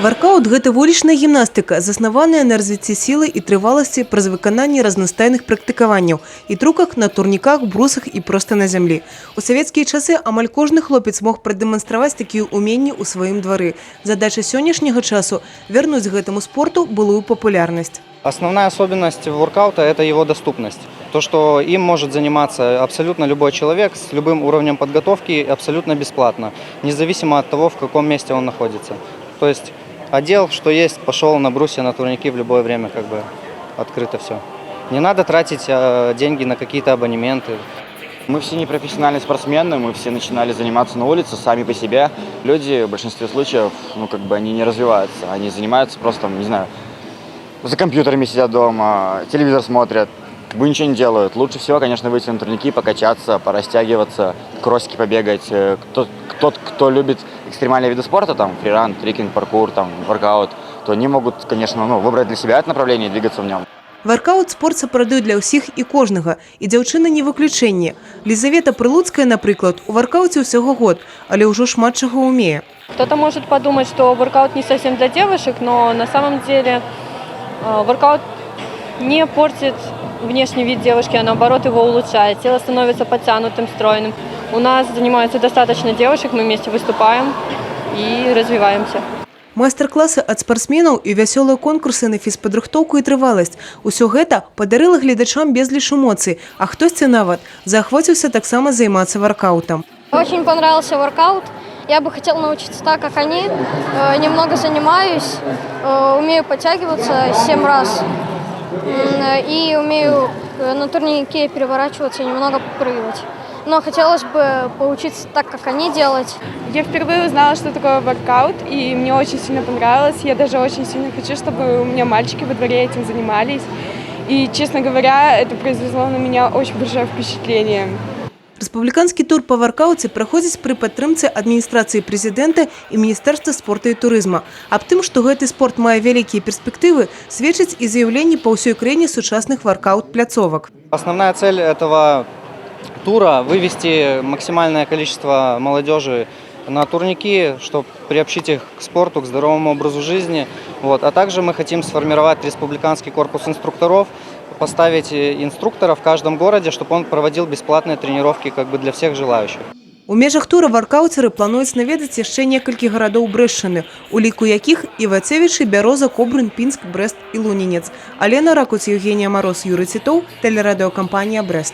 Воркаут – гэта вулічная гімнастыка, заснаваная на развіцці сілы і трываласці праз выкананне разнастайных практыкаванняў і труках на турніках, брусах і проста на зямлі. У савецкія часы амаль кожны хлопец мог прадэманстраваць такія ўменні ў сваім двары. Задача сённяшняга часу – вярнуць гэтаму спорту былую популярнасць. Основная особенность воркаута – это его доступность. То, что им может заниматься абсолютно любой человек с любым уровнем подготовки абсолютно бесплатно, независимо от того, в каком месте он находится. То есть одел, что есть, пошел на брусья, на турники в любое время, как бы открыто все. Не надо тратить деньги на какие-то абонементы. Мы все не профессиональные спортсмены, мы все начинали заниматься на улице сами по себе. Люди в большинстве случаев, они не развиваются, они занимаются просто, не знаю, за компьютерами сидят дома, телевизор смотрят, ничего не делают. Лучше всего, конечно, выйти на турники, покачаться, порастягиваться, кроссики побегать. Кто любит экстремальные виды спорта, там фриран, трекинг, паркур, там воркаут, то они могут, конечно, выбрать для себя это направление и двигаться в нем. Воркаут – спорт сапраўды для ўсіх і кожнага, і дзяўчына не выключэнне. Лизавета Прылуцкая, напрыклад, у воркауце ўсяго год, але ўжо шмат чаго умее. Кто-то может подумать, что воркаут не совсем для девушек, но на самом деле воркаут не портит внешний вид девушки, а наоборот его улучшает. Тело становится подтянутым, стройным. У нас занимается достаточно девушек, мы вместе выступаем и развиваемся. Майстар-класы ад спартсменаў і вясёлыя конкурсы на фізпадрыхтоўку і трываласць. Усё гэта падарыла гледачам безліч эмоцый, а хтосьці нават заахвоціўся таксама займацца воркаутом. Очень понравился воркаут. Я бы хотела научиться так, как они. Немного занимаюсь, умею подтягиваться 7 раз и умею на турнике переворачиваться и немного прыгать. Но хотелось бы поучиться так, как они делать. Я впервые узнала, что такое воркаут, и мне очень сильно понравилось. Я даже очень сильно хочу, чтобы у меня мальчики во дворе этим занимались. И, честно говоря, это произвело на меня очень большое впечатление. Рэспубліканскі тур па воркауце праходзіць пры падтрымцы адміністрацыі прэзідэнта і Міністэрства спорта і турызма. Аб тым, што гэты спорт мае вялікія перспектывы, сведчыць і заяўленні па ўсёй краіне сучасных воркаут-пляцовак. Основная цель этого тура – вывести максимальное количество молодежи на турники, чтобы приобщить их к спорту, к здоровому образу жизни. А также мы хотим сформировать республиканский корпус инструкторов, поставить инструктора в каждом городе, чтобы он проводил бесплатные тренировки для всех желающих. У межах тура воркаутери плануюць наведаць яшчэ некалькі гарадоў Брэшчыны, у ліку якіх Івацевічы, Бяроза, Кобрын, Пінск, Брэст і Лунінец. Алена Ракуць, Евгения Мороз, Юрий Титов, телерадиокомпания «Брест».